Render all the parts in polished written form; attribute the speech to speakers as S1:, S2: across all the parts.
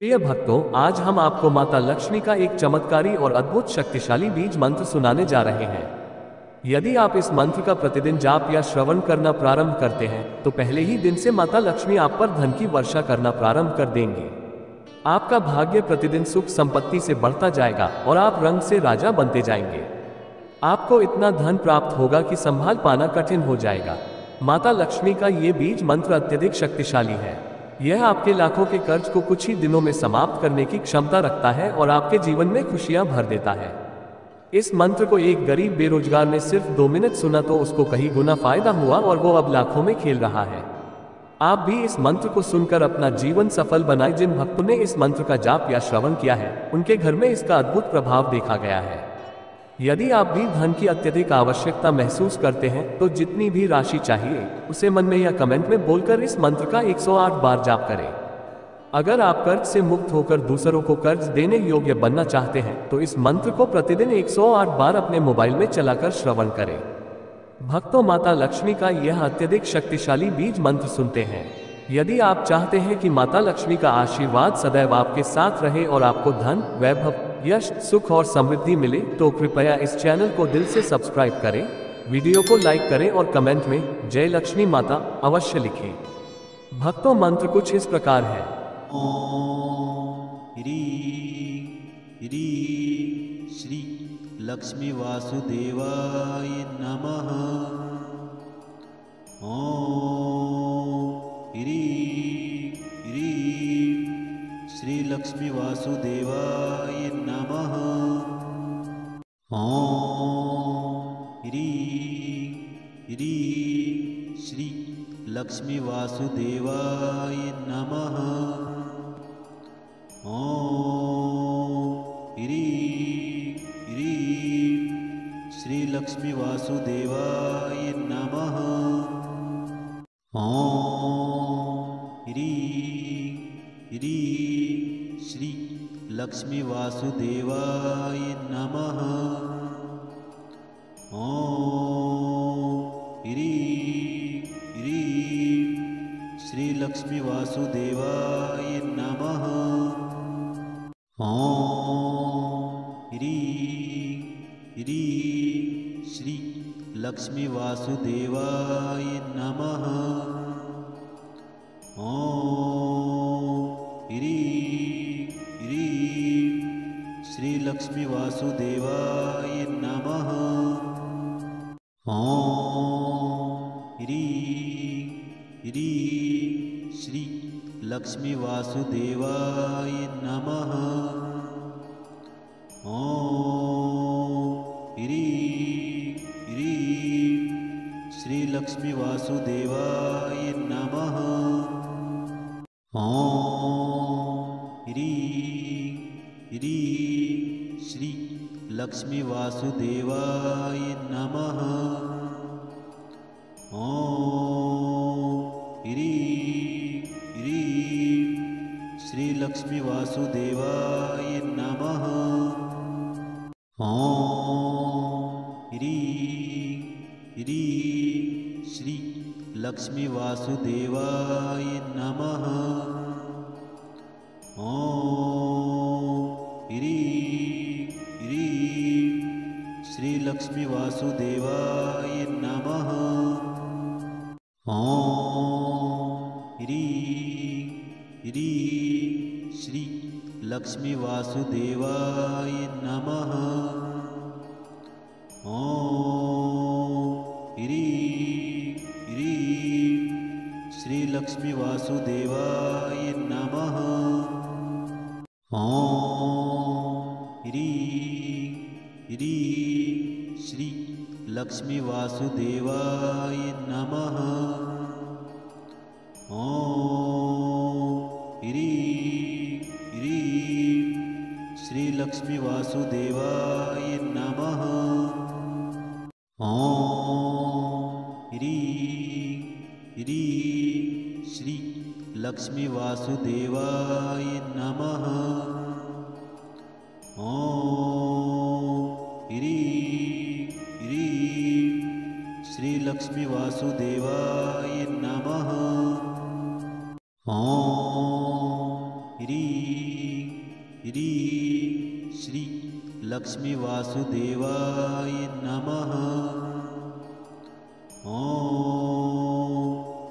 S1: प्रिय भक्तों, आज हम आपको माता लक्ष्मी का एक चमत्कारी और अद्भुत शक्तिशाली बीज मंत्र सुनाने जा रहे हैं। यदि आप इस मंत्र का प्रतिदिन जाप या श्रवण करना प्रारंभ करते हैं, तो पहले ही दिन से माता लक्ष्मी आप पर धन की वर्षा करना प्रारंभ कर देंगी। आपका भाग्य प्रतिदिन सुख संपत्ति से बढ़ता जाएगा और आप रंग से राजा बनते जाएंगे। आपको इतना धन प्राप्त होगा कि संभाल पाना कठिन हो जाएगा। माता लक्ष्मी का ये बीज मंत्र अत्यधिक शक्तिशाली है। यह आपके लाखों के कर्ज को कुछ ही दिनों में समाप्त करने की क्षमता रखता है और आपके जीवन में खुशियां भर देता है। इस मंत्र को एक गरीब बेरोजगार ने सिर्फ 2 मिनट सुना तो उसको कहीं गुना फायदा हुआ और वो अब लाखों में खेल रहा है। आप भी इस मंत्र को सुनकर अपना जीवन सफल बनाए। जिन भक्तों ने इस मंत्र का जाप या श्रवण किया है, उनके घर में इसका अद्भुत प्रभाव देखा गया है। यदि आप भी धन की अत्यधिक आवश्यकता महसूस करते हैं, तो जितनी भी राशि चाहिए उसे मन में या कमेंट में बोलकर इस मंत्र का 108 बार जाप करें। अगर आप कर्ज से मुक्त होकर दूसरों को कर्ज देने योग्य बनना चाहते हैं, तो इस मंत्र को प्रतिदिन 108 बार अपने मोबाइल में चलाकर श्रवण करें। भक्तों, माता लक्ष्मी का यह अत्यधिक शक्तिशाली बीज मंत्र सुनते हैं। यदि आप चाहते हैं कि माता लक्ष्मी का आशीर्वाद सदैव आपके साथ रहे और आपको धन, वैभव, यश, सुख और समृद्धि मिले, तो कृपया इस चैनल को दिल से सब्सक्राइब करें, वीडियो को लाइक करें और कमेंट में जय लक्ष्मी माता अवश्य लिखें। भक्तों, मंत्र कुछ इस प्रकार है।
S2: ओम ह्रीं ह्रीं श्री लक्ष्मी वासुदेवाय नमः। ओम ह्रीं ह्रीं श्री लक्ष्मी वासुदेवाय नमः। ओम ह्रीं ह्रीं श्री लक्ष्मी वासुदेवाय नमः। ओम ह्रीं ह्रीं श्री लक्ष्मी वासुदेवाय नमः। ओम ह्रीं ह्रीं श्री लक्ष्मी वासुदेवाय नमः। ओम ह्रीं ह्रीं श्री लक्ष्मी वासुदेवाय नमः। ओम ह्रीं ह्रीं श्री लक्ष्मी वासुदेवाय नमः। ओम ह्रीं ह्रीं श्री लक्ष्मी वासुदेवाय नमः। ओम ह्रीं ह्रीं श्री लक्ष्मी वासुदेवाय नमः। ओम ह्रीं ह्रीं श्री लक्ष्मी वासुदेवाय नमः। ओम ह्रीं ह्रीं श्री लक्ष्मी वासुदेवाय नमः। ओम ह्रीं ह्रीं श्री लक्ष्मी वासुदेवाय नमः। ओम ह्रीं ह्रीं श्री लक्ष्मी वासुदेवाय नमः। ओम ह्रीं ह्रीं श्री लक्ष्मी वासुदेवाय नमः। ओम ह्रीं ह्रीं श्री लक्ष्मी वासुदेवाय नमः। ओम ह्रीं ह्रीं श्री लक्ष्मी वासुदेवाय नमः। ओम ह्रीं ह्रीं श्री लक्ष्मी वासुदेवाय नमः। ओम ह्रीं ह्रीं श्री लक्ष्मी वासुदेवाय नमः। ओम ह्रीं ह्रीं श्री लक्ष्मी वासुदेवाय नमः। ओम ह्रीं ह्रीं श्री लक्ष्मी वासुदेवाय नमः। ओम ह्रीं ह्रीं श्री लक्ष्मी वासुदेवाय नमः। ओम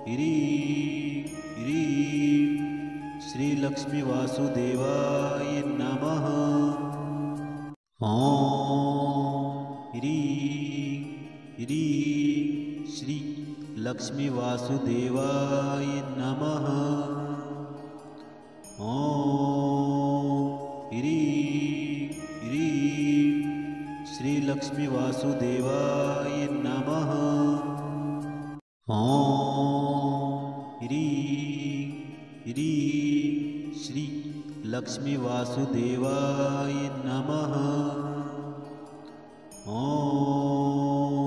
S2: ह्रीं ह्रीं श्री लक्ष्मी वासुदेवाय नमः। ओम ह्रीं ह्रीं श्री लक्ष्मी वासुदेवाय नमः। ओम ह्रीं ह्रीं श्री लक्ष्मी वासुदेवाय नमः। ओम ह्रीं ह्रीं श्री लक्ष्मी वासुदेवाय नमः। ओम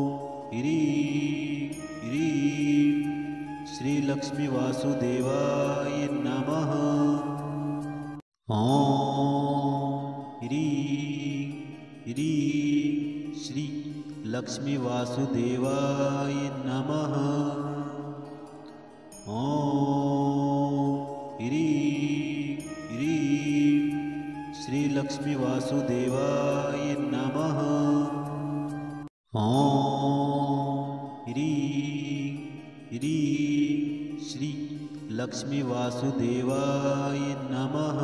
S2: ह्रीं ह्रीं श्री लक्ष्मी वासुदेवाय नमः। ओम ह्रीं ह्रीं श्री लक्ष्मी वासुदेवाय नमः। ओम ह्रीं ह्रीं श्री लक्ष्मी वासुदेवाय नमः। ओम ह्रीं ह्रीं श्री लक्ष्मी वासुदेवाय नमः।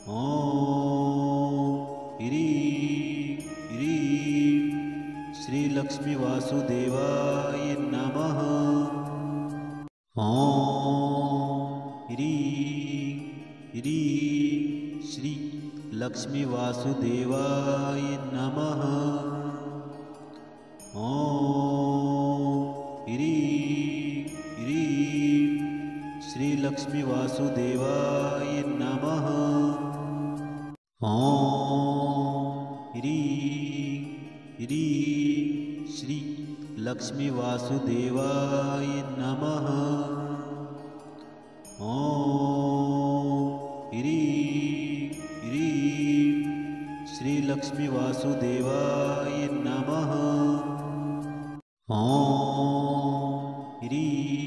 S2: ओम ह्रीं ह्रीं श्री लक्ष्मी वासुदेवाय नमः। ओम ह्रीं ह्रीं श्री लक्ष्मी वासुदेवाय नमः। ओम ह्रीं ह्रीं श्री लक्ष्मी वासुदेवाय नमः। ओम ह्रीं ह्रीं श्री लक्ष्मी वासुदेवाय नमः। ओम ह्रीं ह्रीं श्री लक्ष्मी वासुदेवाय नमः। ओम ह्रीं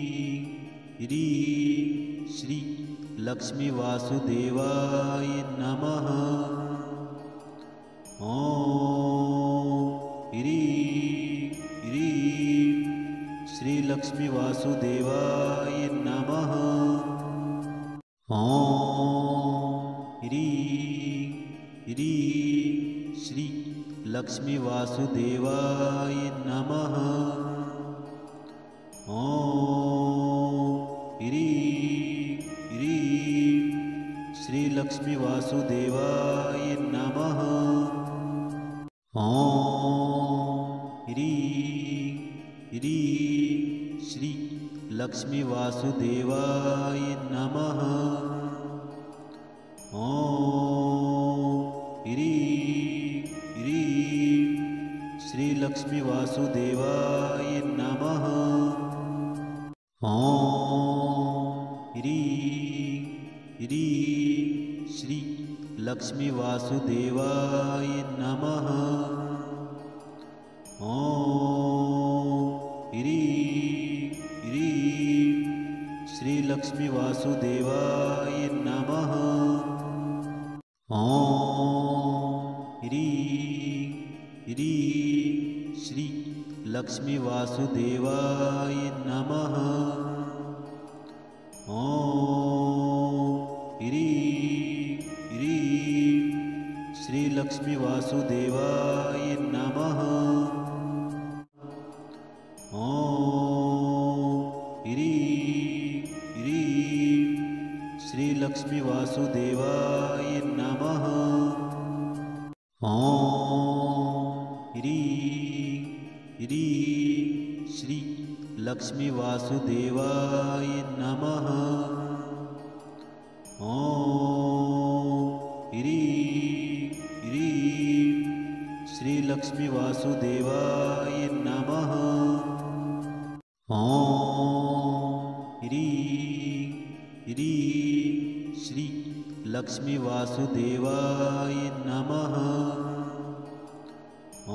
S2: ह्रीं श्री लक्ष्मी वासुदेवाय नमः। ओम ह्रीं ह्रीं श्री लक्ष्मी वासुदेवाय नमः। ओम ह्रीं ह्रीं श्री लक्ष्मी वासुदेवाय नमः। ओम ह्रीं ह्रीं श्री लक्ष्मी वासुदेवाय नमः। ओम ह्रीं ह्रीं श्री लक्ष्मी वासुदेवाय नमः। ओम ह्रीं ह्रीं श्री लक्ष्मी वासुदेवाय नमः। ओम ह्रीं ह्रीं श्री लक्ष्मी वासुदेवाय नमः। ओम ह्रीं ह्रीं श्री लक्ष्मी वासुदेवाय नमः। ओम ह्रीं ह्रीं श्री लक्ष्मी वासुदेवाय नमः। ओम ह्रीं ह्रीं श्री लक्ष्मी वासुदेवाय नमः। ओम ह्रीं ह्रीं श्री लक्ष्मी वासुदेवाय नमः। ओम ह्रीं ह्रीं श्री लक्ष्मी वासुदेवाय नमः। ओम ह्रीं ह्रीं श्री लक्ष्मी वासुदेवाय नमः। ओम ह्रीं ह्रीं श्री लक्ष्मी वासुदेवाय नमः।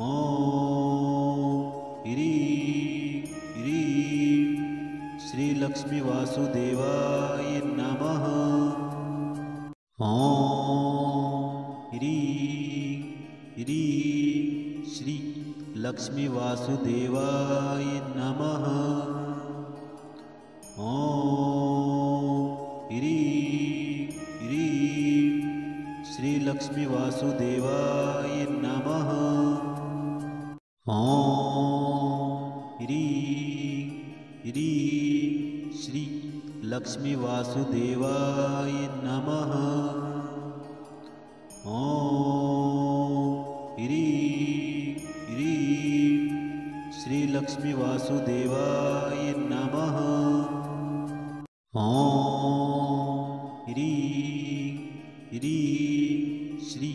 S2: ओम ह्रीं ह्रीं श्री लक्ष्मी वासुदेवाय नमः। ॐ ह्रीं ह्रीं श्री लक्ष्मी वासुदेवाय नमः। ॐ ह्रीं ह्रीं श्री लक्ष्मी वासुदेवाय नमः। ॐ ह्रीं ह्रीं श्री लक्ष्मी वासुदेवाय नमः। ॐ ह्रीं ह्रीं श्री लक्ष्मी वासुदेवाय नमः। ॐ ह्रीं ह्रीं श्री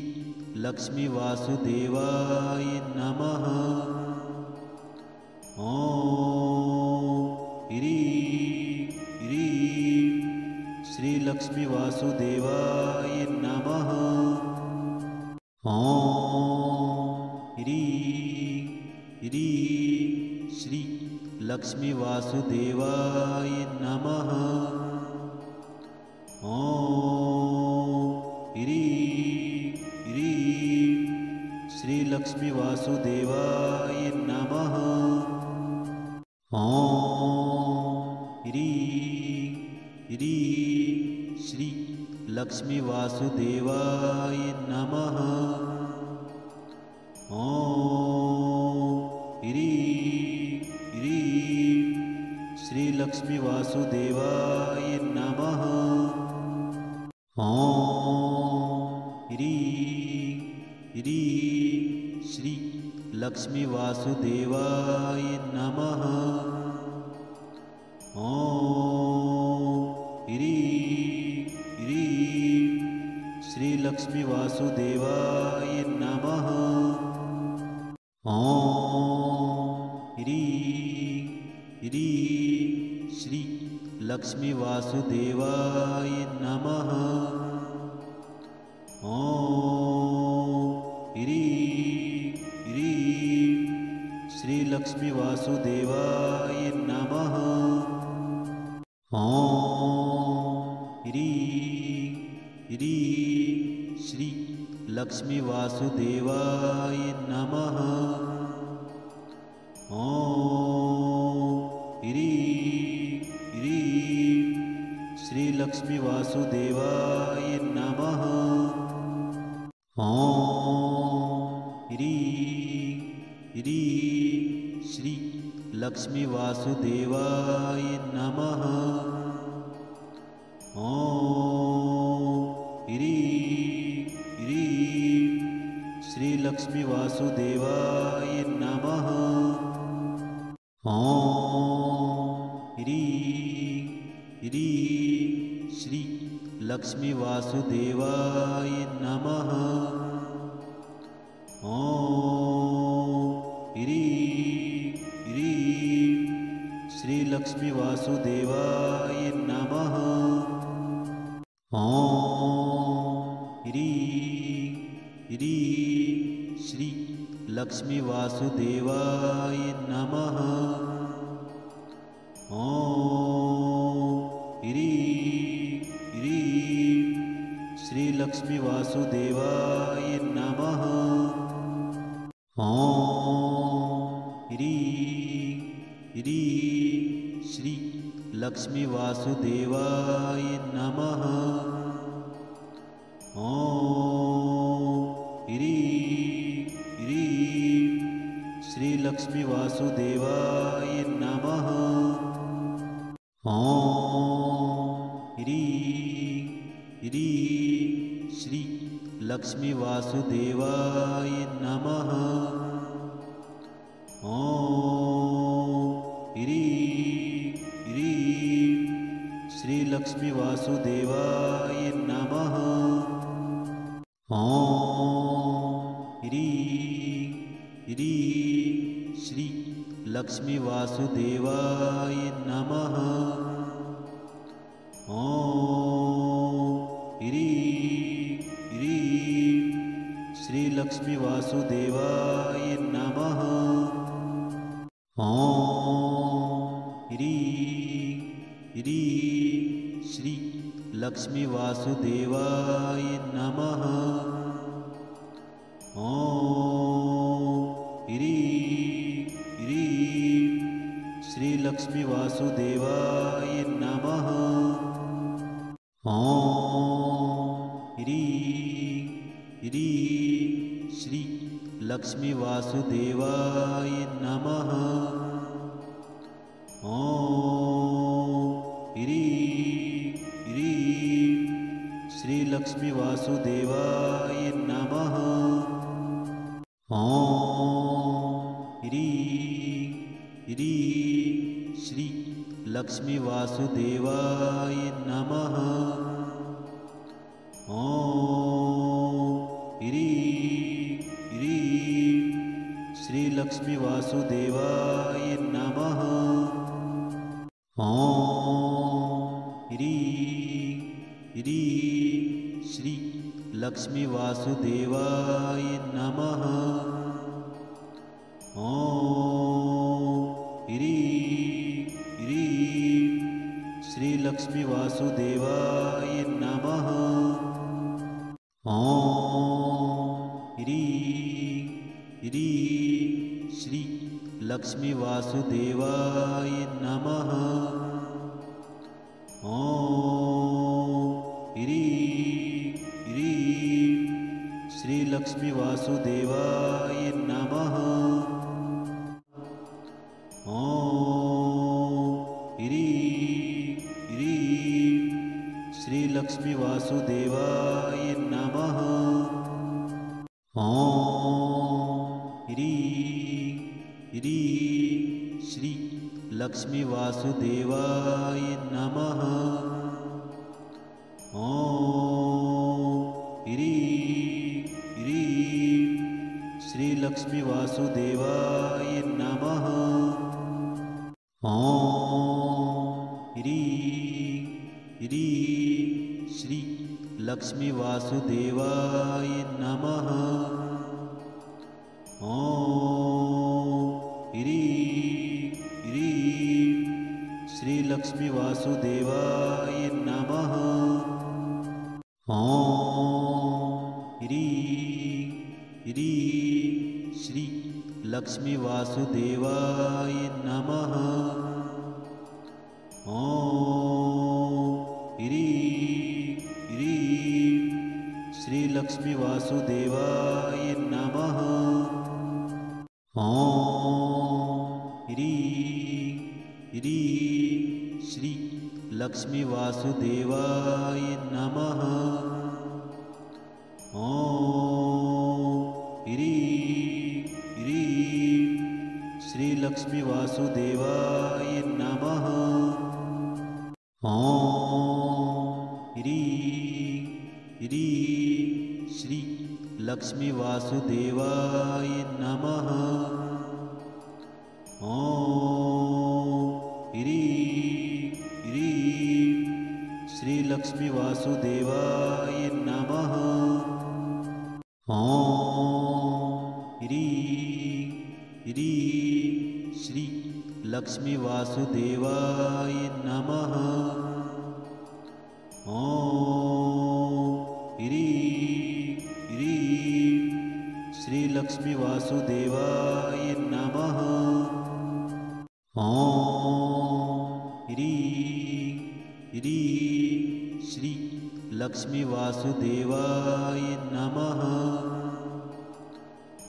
S2: लक्ष्मी वासुदेवाय नमः। ॐ ह्रीं ह्रीं श्री लक्ष्मी वासुदेवाय नमः। ॐ ह्रीं ह्रीं श्री लक्ष्मी वासुदेवाय नमः। ॐ ह्रीं ह्रीं श्री लक्ष्मी वासुदेवाय नमः। ॐ ह्रीं ह्रीं श्री लक्ष्मी वासुदेवाय नमः। ॐ ह्रीं ह्रीं श्री लक्ष्मी वासुदेवाय नमः। ॐ ह्रीं ह्रीं श्री लक्ष्मी वासुदेवाय नमः। ॐ ह्रीं ह्रीं श्री लक्ष्मी वासुदेवाय नमः। ॐ ह्रीं ह्रीं श्री लक्ष्मी वासुदेवाय नमः। ॐ ह्रीं ह्रीं श्री लक्ष्मी वासुदेवाय नमः। ॐ ह्रीं ह्रीं श्री लक्ष्मी वासुदेवाय नमः। ॐ ह्रीं ह्रीं श्री लक्ष्मी वासुदेवाय नमः। ॐ ह्रीं ह्रीं श्री लक्ष्मी वासुदेवाय नमः। ॐ ह्रीं ह्रीं श्री लक्ष्मी वासुदेवाय नमः। ॐ ह्रीं ह्रीं श्री लक्ष्मी वासुदेवाय नमः। ॐ ह्रीं ह्रीं श्री लक्ष्मी वासुदेवाय नमः। ॐ ह्रीं ह्रीं श्री लक्ष्मी वासुदेवाय नमः। ॐ ह्रीं ह्रीं श्री लक्ष्मी वासुदेवाय नमः। ॐ ह्रीं ह्रीं श्री लक्ष्मी वासुदेवाय नमः। ॐ ह्रीं ह्रीं श्री लक्ष्मी वासुदेवाय नमः। ॐ ह्रीं ह्रीं श्री लक्ष्मी वासुदेवाय नमः। ॐ ह्रीं ह्रीं श्री लक्ष्मी वासुदेवाय नमः। ॐ ह्रीं ह्रीं श्री लक्ष्मी वासुदेवाय नमः। ॐ ह्रीं ह्रीं श्री लक्ष्मी वासुदेवाय नमः। ॐ ह्रीं ह्रीं श्री लक्ष्मी वासुदेवाय नमः। ओम ह्रीं ह्रीं श्री लक्ष्मी वासुदेवाय नमः। ओम ह्रीं ह्रीं श्री लक्ष्मी वासुदेवाय नमः। ओम ह्रीं ह्रीं श्री लक्ष्मी वासुदेवाय नमः। ओम ह्रीं ह्रीं श्री लक्ष्मी वासुदेवाय नमः। ओम ह्रीं ह्रीं श्री लक्ष्मी वासुदेवाय नमः। ओम ह्रीं ह्रीं श्री लक्ष्मी वासुदेवाय नमः। ओम ह्रीं ह्रीं श्री लक्ष्मी वासुदेवाय नमः। ओम ह्रीं ह्रीं श्री लक्ष्मी वासुदेवाय नमः। ओम ह्रीं ह्रीं श्री लक्ष्मी वासुदेवाय नमः। ओम ह्रीं ह्रीं श्री लक्ष्मी वासुदेवाय नमः। ओम ह्रीं ह्रीं श्री लक्ष्मी वासुदेवाय नमः। ओम ह्रीं ह्रीं श्री लक्ष्मी वासुदेवाय नमः। ओम ह्रीं ह्रीं श्री लक्ष्मी वासुदेवाय नमः। ओम ह्रीं ह्रीं श्री लक्ष्मी वासुदेवाय नमः। ओम ह्रीं ह्रीं श्री लक्ष्मी वासुदेवाय नमः। ओम ह्रीं ह्रीं श्री लक्ष्मी वासुदेवाय नमः। ओम ह्रीं ह्रीं श्री लक्ष्मी वासुदेवाय नमः। ओम ह्रीं ह्रीं श्री लक्ष्मी वासुदेवाय नमः। ओम ह्रीं ह्रीं श्री लक्ष्मी वासुदेवाय नमः। ओम ह्रीं ह्रीं श्री लक्ष्मी वासुदेवाय नमः। ओम ह्रीं ह्रीं श्री लक्ष्मी वासुदेवाय नमः। ओम ह्रीं ह्रीं श्री लक्ष्मी वासुदेवाय नमः। ओम ह्रीं ह्रीं श्री लक्ष्मी वासुदेवाय नमः।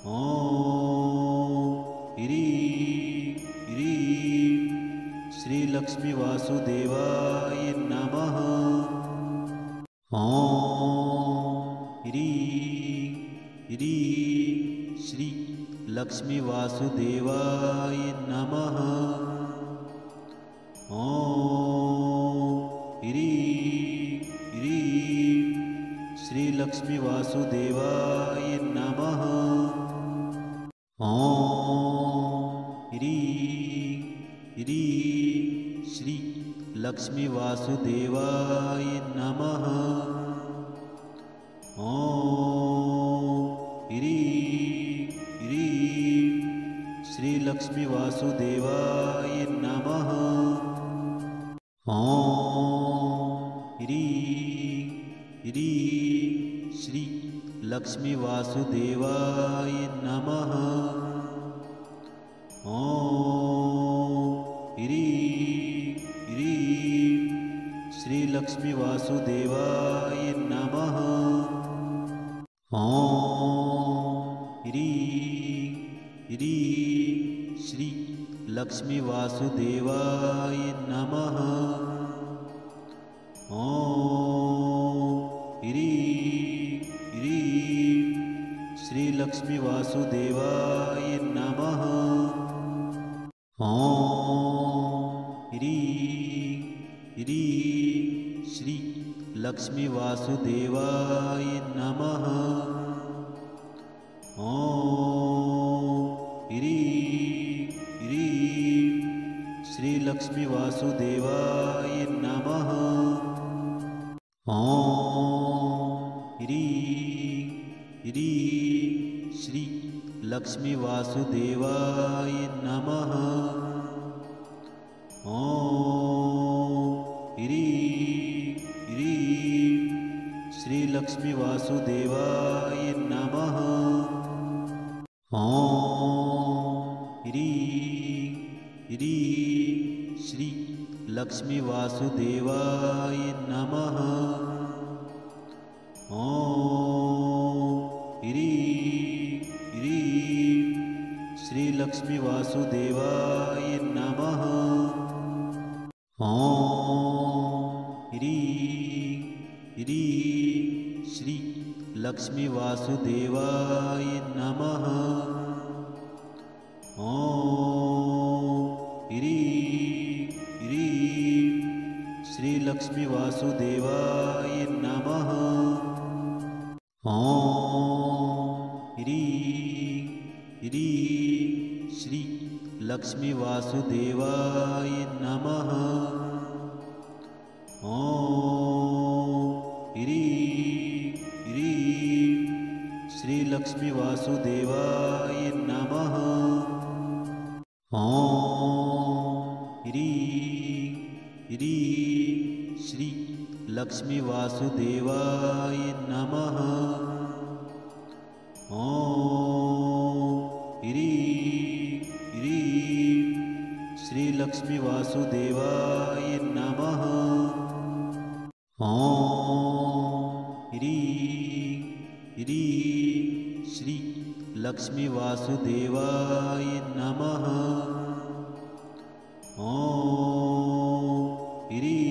S2: ओम ह्रीं ह्रीं श्री लक्ष्मी वासुदेवाय नमः। ओम ह्रीं ह्रीं श्री लक्ष्मी वासुदेवाय नमः। ओम ह्रीं ह्रीं श्री लक्ष्मी वासुदेवाय नमः। ओम ह्रीं ह्रीं श्री लक्ष्मी वासुदेवाय नमः। ओम ह्रीं ह्रीं श्री लक्ष्मी वासुदेवाय नमः। ओम ह्रीं श्री लक्ष्मी वासुदेवाय नमः। ओम ह्रीं ह्रीं श्री लक्ष्मी वासुदेवाय नमः। ओम ह्रीं ह्रीं श्री लक्ष्मी वासुदेवाय नमः। ओम ह्रीं ह्रीं श्री लक्ष्मी वासुदेवाय नमः। ओम ह्रीं ह्रीं श्री लक्ष्मी वासुदेवाय नमः। ओम ह्रीं ह्रीं श्री लक्ष्मी वासुदेवाय नमः। ओम ह्रीं ह्रीं श्री लक्ष्मी वासुदेवाय नमः। ओम ह्रीं ह्रीं श्री लक्ष्मी वासुदेवाय नमः। ओम ह्रीं ह्रीं श्री लक्ष्मी वासुदेवाय नमः। ओम ह्रीं ह्रीं श्री लक्ष्मी वासुदेवाय नमः। ओम ह्रीं ह्रीं श्री लक्ष्मी वासुदेवाय नमः। ओम ह्रीं ह्रीं श्री लक्ष्मी वासुदेवाय नमः। ओम ह्रीं ह्रीं श्री लक्ष्मी वासुदेवाय नमः। ओम ह्रीं ह्रीं श्री लक्ष्मी वासुदेवाय नमः। ओम ह्रीं ह्रीं श्री लक्ष्मी वासुदेवाय नमः। ओम ह्रीं ह्रीं श्री लक्ष्मी वासुदेवाय नमः। ओम ह्रीं ह्रीं श्री लक्ष्मी वासुदेवाय नमः। ओम ह्रीं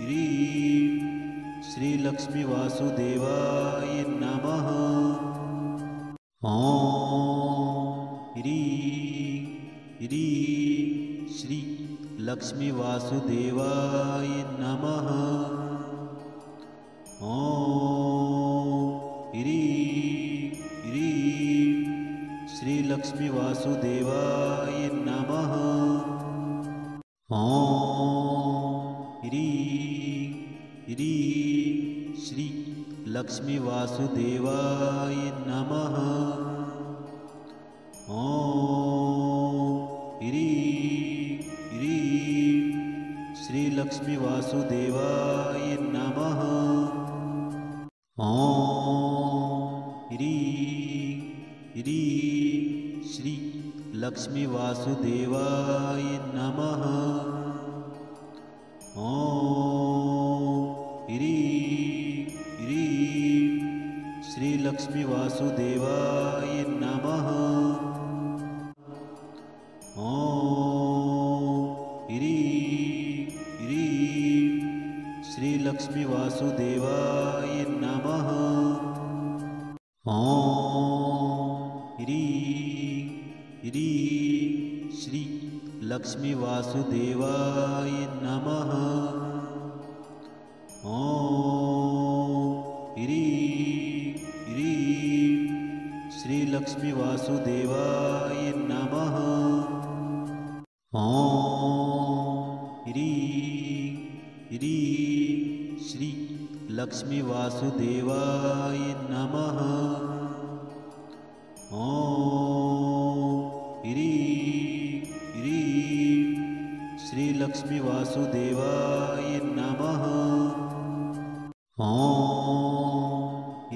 S2: ह्रीं श्री लक्ष्मी वासुदेवाय नमः। ओम ह्रीं ह्रीं श्री लक्ष्मी वासुदेवाय नमः। ओम ह्रीं ह्रीं श्री लक्ष्मी वासुदेवाय नमः। ओम ह्रीं ह्रीं श्री लक्ष्मी वासुदेवाय नमः। ओम ह्रीं ह्रीं श्री लक्ष्मी वासुदेवाय नमः। ओम ह्रीं ह्रीं श्री लक्ष्मी वासुदेवाय नमः। ओम ह्रीं ह्रीं श्री लक्ष्मी वासुदेवाय नमः। ओम ह्रीं ह्रीं श्री लक्ष्मी वासुदेवाय नमः। ओम ह्रीं ह्रीं श्री लक्ष्मी वासुदेवाय नमः। ओम ह्रीं ह्रीं श्री लक्ष्मी वासुदेवाय नमः। ओम ह्रीं ह्रीं श्री लक्ष्मी वासुदेवाय नमः। ओम ह्रीं ह्रीं श्री लक्ष्मी वासुदेवाय नमः। ओम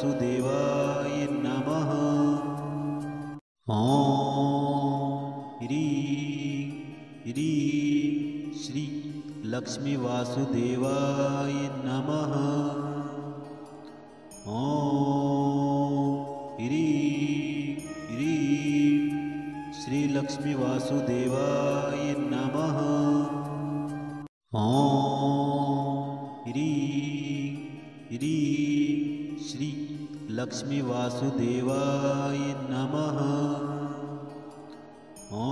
S2: वासुदेवाय नमः। ॐ ह्रीं ह्रीं श्री लक्ष्मी वासुदेवाय नमः। ॐ ह्रीं ह्रीं श्री लक्ष्मी वासुदेवाय नमः। ॐ ह्रीं ह्रीं श्री लक्ष्मी वासुदेवाय नमः। ॐ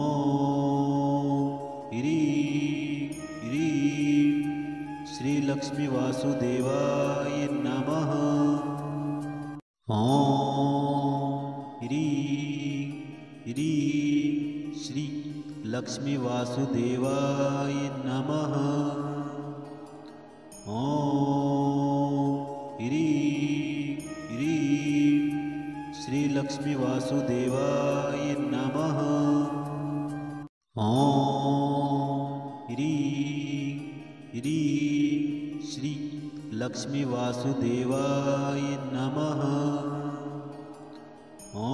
S2: ह्रीं ह्रीं श्री लक्ष्मी वासुदेवाय नमः। ॐ ह्रीं ह्रीं श्री लक्ष्मी वासुदेवाय नमः। ॐ ह्रीं ह्रीं श्री लक्ष्मी वासुदेवाय नमः। ॐ ह्रीं ह्रीं श्री लक्ष्मी वासुदेवाय नमः। ॐ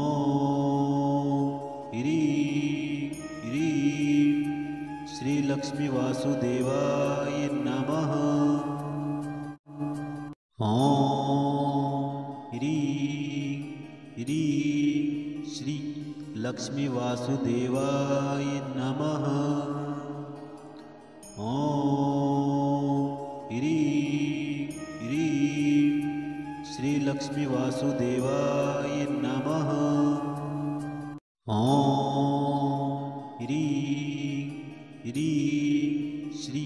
S2: ह्रीं ह्रीं श्री लक्ष्मी वासुदेवाय नमः। ॐ ह्रीं ह्रीं श्री लक्ष्मी वासुदेवाय नमः। ॐ ह्रीं ह्रीं श्री लक्ष्मी वासुदेवाय नमः। ॐ ह्रीं ह्रीं श्री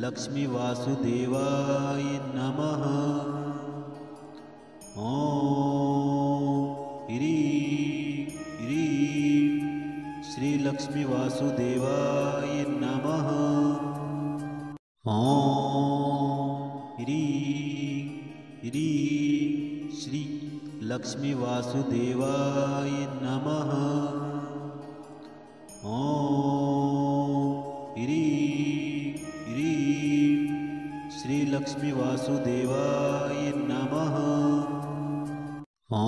S2: लक्ष्मी वासुदेवाय नमः। ॐ ह्रीं ह्रीं श्री लक्ष्मी वासुदेवाय नमः। ॐ ह्रीं ह्रीं श्री लक्ष्मी वासुदेवाय नमः। ॐ ह्रीं ह्रीं श्री लक्ष्मी वासुदेवाय नमः। ॐ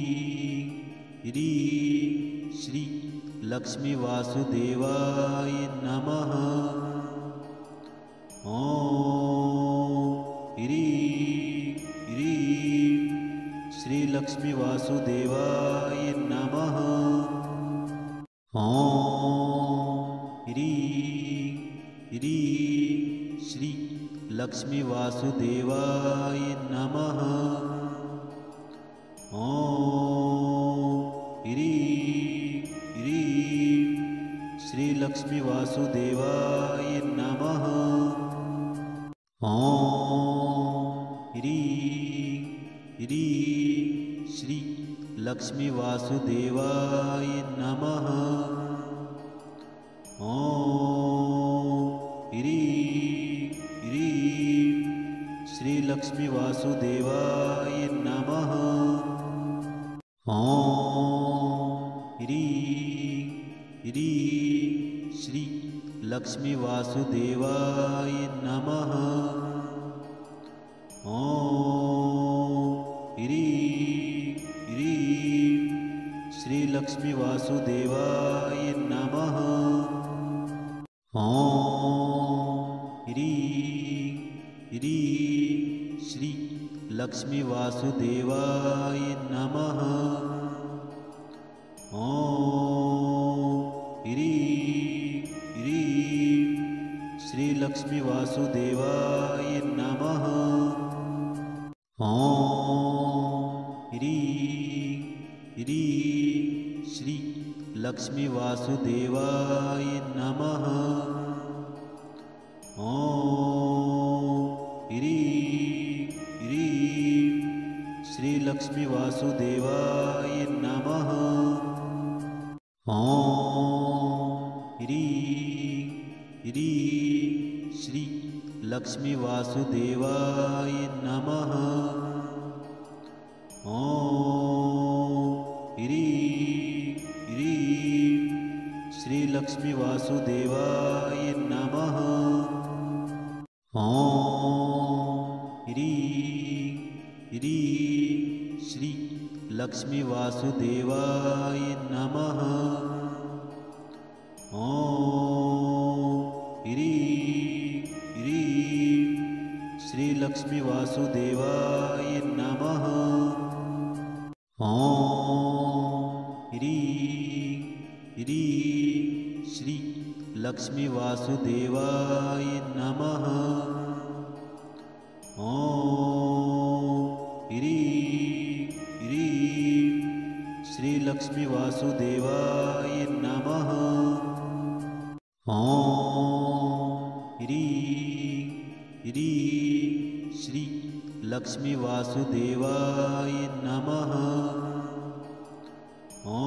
S2: ह्रीं ह्रीं श्री लक्ष्मी वासुदेवाय नमः। ॐ ह्रीं ह्रीं श्री लक्ष्मी वासुदेवाय नमः। ॐ ह्रीं ह्रीं श्री लक्ष्मी वासुदेवाय नमः। ॐ ह्रीं ह्रीं श्री लक्ष्मी वासुदेवाय नमः। ॐ ह्रीं ह्रीं श्री लक्ष्मी वासुदेवाय नमः। ॐ ह्रीं ह्रीं श्री लक्ष्मी वासुदेवाय नमः। ॐ ह्रीं ह्रीं श्री लक्ष्मी वासुदेवाय नमः। ॐ ह्रीं ह्रीं श्री लक्ष्मी वासुदेवाय नमः। ॐ ह्रीं ह्रीं श्री लक्ष्मी वासुदेवाय नमः। ॐ ह्रीं ह्रीं श्री लक्ष्मी वासुदेवाय नमः। ॐ ह्रीं ह्रीं श्री लक्ष्मी वासुदेवाय नमः। ॐ ह्रीं ह्रीं श्री लक्ष्मी वासुदेवाय नमः। ॐ ह्रीं ह्रीं श्री लक्ष्मी वासुदेवाय नमः। ॐ ह्रीं ह्रीं श्री लक्ष्मी वासुदेवाय नमः। ॐ ह्रीं ह्रीं श्री लक्ष्मी वासुदेवाय नमः। ॐ ह्रीं ह्रीं श्री लक्ष्मी वासुदेवाय नमः। ॐ ह्रीं ह्रीं श्री लक्ष्मी वासुदेवाय नमः। ॐ ह्रीं ह्रीं श्री लक्ष्मी वासुदेवाय नमः। ॐ ह्रीं ह्रीं श्री लक्ष्मी वासुदेवाय नमः। ॐ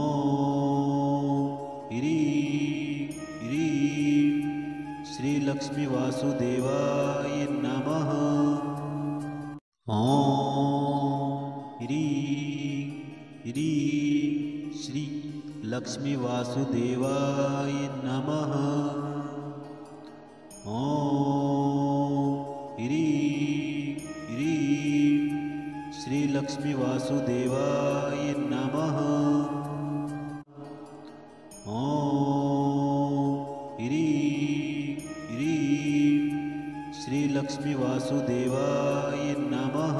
S2: ह्रीं ह्रीं श्री लक्ष्मी वासुदेवाय नमः। ॐ ह्रीं ह्रीं श्री लक्ष्मी वासुदेवाय नमः। ॐ ह्रीं ह्रीं श्री लक्ष्मी वासुदेवाय नमः। ॐ ह्रीं ह्रीं श्री लक्ष्मी वासुदेवाय नमः।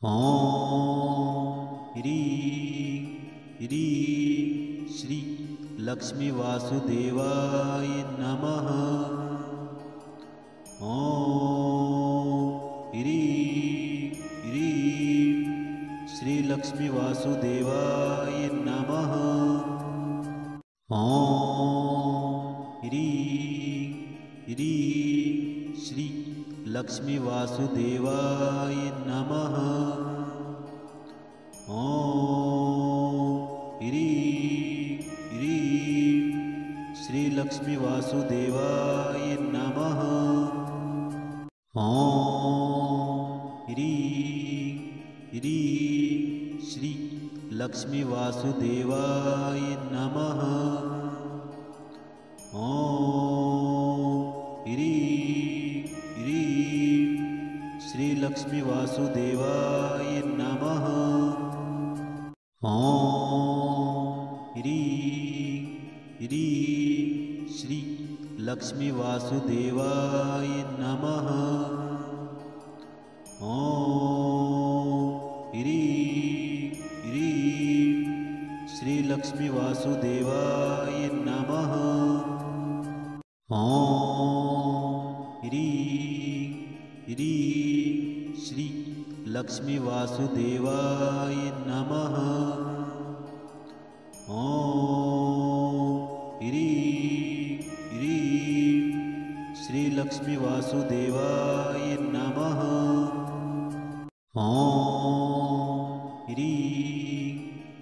S2: ॐ ह्रीं ह्रीं श्री लक्ष्मी वासुदेवाय नमः। ॐ ह्रीं ह्रीं श्री लक्ष्मी वासुदेवाय नमः। ॐ ह्रीं ह्रीं श्री लक्ष्मी वासुदेवाय नमः। ॐ ह्रीं ह्रीं श्री लक्ष्मी वासुदेवाय नमः। ॐ ह्रीं ह्रीं श्री लक्ष्मी वासुदेवाय नमः। ॐ ह्रीं ह्रीं श्री लक्ष्मी वासुदेवाय नमः। ॐ ह्रीं ह्रीं श्री लक्ष्मी वासुदेवाय नमः। ॐ ह्रीं ह्रीं श्री लक्ष्मी वासुदेवाय नमः। ॐ ह्रीं ह्रीं श्री लक्ष्मी वासुदेवाय नमः। ॐ ह्रीं ह्रीं श्री लक्ष्मी वासुदेवाय नमः। ॐ ह्रीं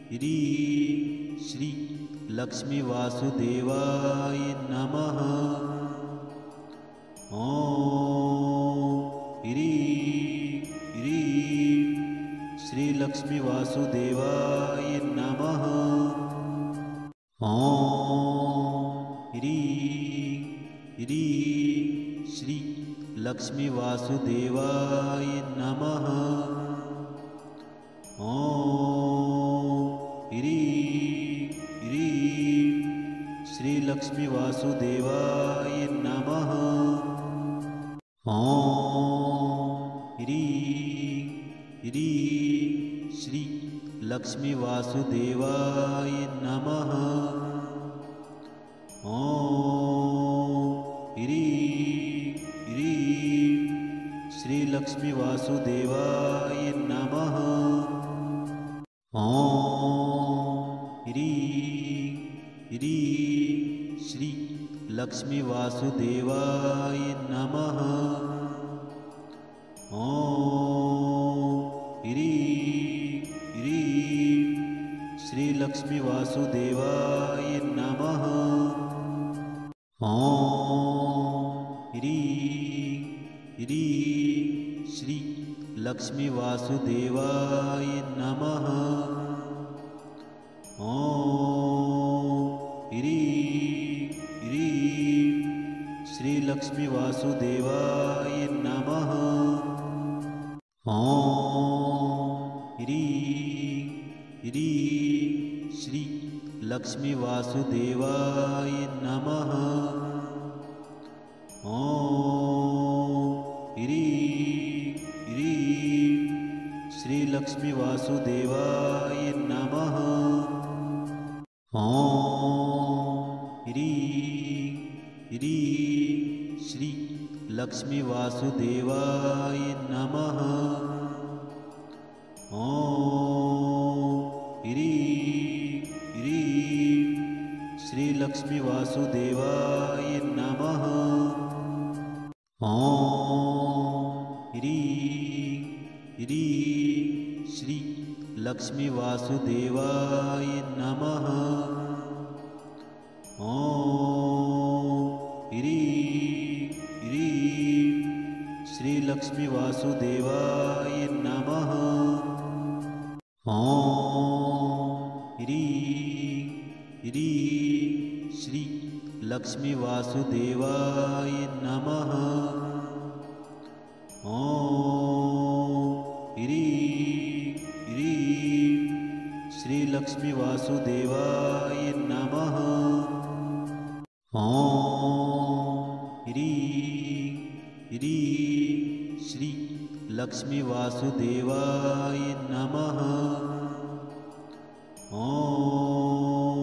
S2: ह्रीं श्री लक्ष्मी वासुदेवाय नमः। ॐ ह्रीं ह्रीं श्री लक्ष्मी वासुदेवाय नमः। ॐ ह्रीं ह्रीं श्री लक्ष्मी वासुदेवाय नमः। ॐ ह्रीं ह्रीं श्री लक्ष्मी वासुदेवाय नमः। ॐ ह्रीं ह्रीं श्री लक्ष्मी वासुदेवाय नमः। ॐ ह्रीं ह्रीं श्री लक्ष्मी वासुदेवाय नमः। ॐ ह्रीं ह्रीं श्री लक्ष्मी वासुदेवाय नमः। ॐ ह्रीं ह्रीं श्री लक्ष्मी वासुदेवाय नमः। ॐ ह्रीं ह्रीं श्री लक्ष्मी वासुदेवाय नमः। ॐ ह्रीं ह्रीं श्री लक्ष्मी वासुदेवाय नमः। ॐ लक्ष्मी वासुदेवाय नमः। ओम ह्रीं ह्रीं श्री लक्ष्मी वासुदेवाय नमः। ओम ह्रीं ह्रीं श्री लक्ष्मी वासुदेवाय नमः। ओम ह्रीं ह्रीं श्री लक्ष्मी वासुदेवाय नमः। ओम ह्रीं ह्रीं श्री लक्ष्मी वासुदेवाय नमः। ओम ह्रीं ह्रीं श्री लक्ष्मी वासुदेवाय नमः। ओम ह्रीं ह्रीं श्री लक्ष्मी वासुदेवाय नमः। ओम ह्रीं ह्रीं श्री लक्ष्मी वासुदेवाय नमः। ओम ह्रीं ह्रीं श्री लक्ष्मी वासुदेवाय नमः। ओम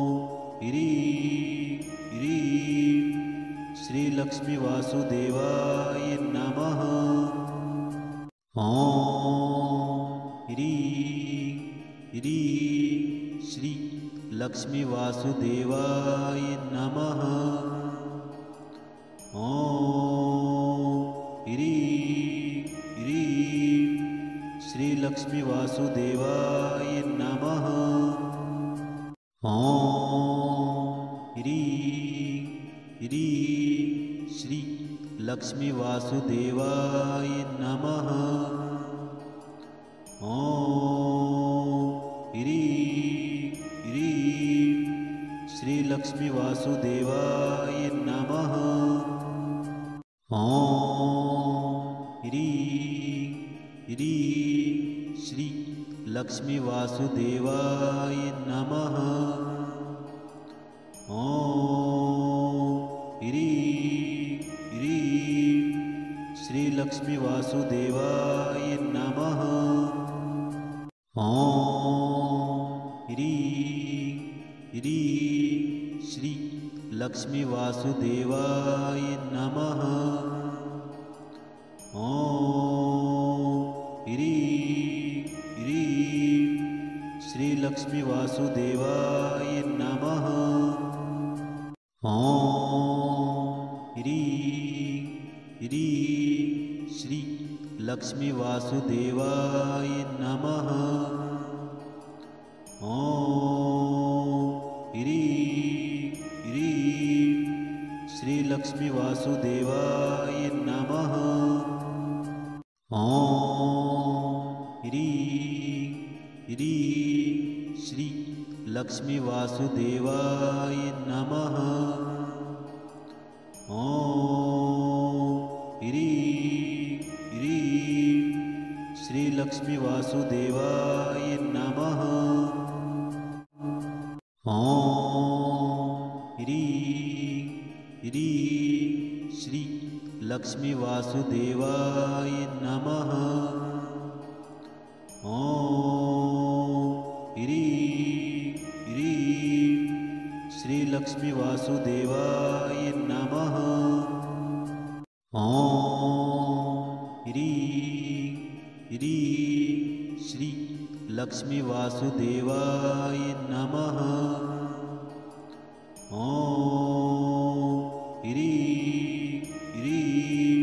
S2: ह्रीं ह्रीं श्री लक्ष्मी वासुदेवाय नमः। ओम ह्रीं ह्रीं श्री लक्ष्मी वासुदेवाय नमः। ओम ह्रीं ह्रीं श्री लक्ष्मी वासुदेवाय नमः। ओम ह्रीं ह्रीं श्री लक्ष्मी वासुदेवाय नमः। ओम ह्रीं ह्रीं श्री लक्ष्मी वासुदेवाय नमः। ओम ह्रीं ह्रीं श्री लक्ष्मी वासुदेवाय नमः। ओम ह्रीं ह्रीं श्री लक्ष्मी वासुदेवाय नमः। ओम ह्रीं ह्रीं श्री लक्ष्मी वासुदेवाय नमः। ओम ह्रीं ह्रीं श्री लक्ष्मी वासुदेवाय नमः। ओम ह्रीं ह्रीं श्री लक्ष्मी वासुदेवाय नमः। ओम ह्रीं ह्रीं श्री लक्ष्मी वासुदेवाय नमः। ओम ह्रीं ह्रीं श्री लक्ष्मी वासुदेवाय नमः। ओम ह्रीं ह्रीं श्री लक्ष्मी वासुदेवाय नमः। ओम ह्रीं ह्रीं श्री लक्ष्मी वासुदेवाय नमः। ओम ह्रीं ह्रीं श्री लक्ष्मी वासुदेवाय नमः। ओम ह्रीं ह्रीं श्री लक्ष्मी वासुदेवाय नमः। ओम ह्रीं ह्रीं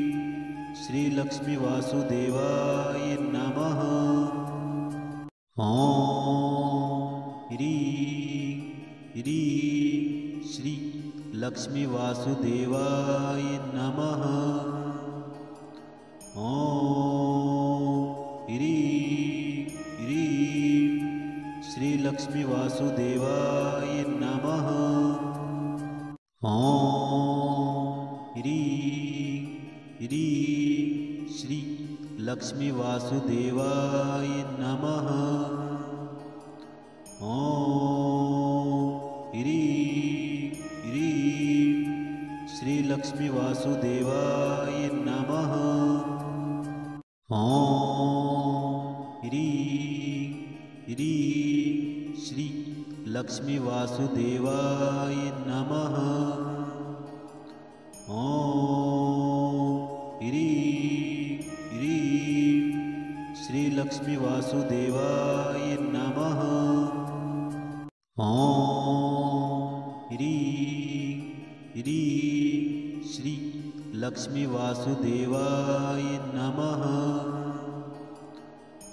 S2: श्री लक्ष्मी वासुदेवाय नमः। ओम ह्रीं ह्रीं श्री लक्ष्मी वासुदेवाय नमः। ओम ह्रीं ह्रीं श्री लक्ष्मी वासुदेवाय नमः। ओम ह्रीं ह्रीं श्री लक्ष्मी वासुदेवाय नमः। ओम ह्रीं ह्रीं श्री लक्ष्मी वासुदेवाय नमः। ॐ ह्रीं ह्रीं श्री लक्ष्मी वासुदेवाय नमः। ॐ ह्रीं ह्रीं श्री लक्ष्मी वासुदेवाय नमः। ॐ ह्रीं ह्रीं श्री लक्ष्मी वासुदेवाय नमः।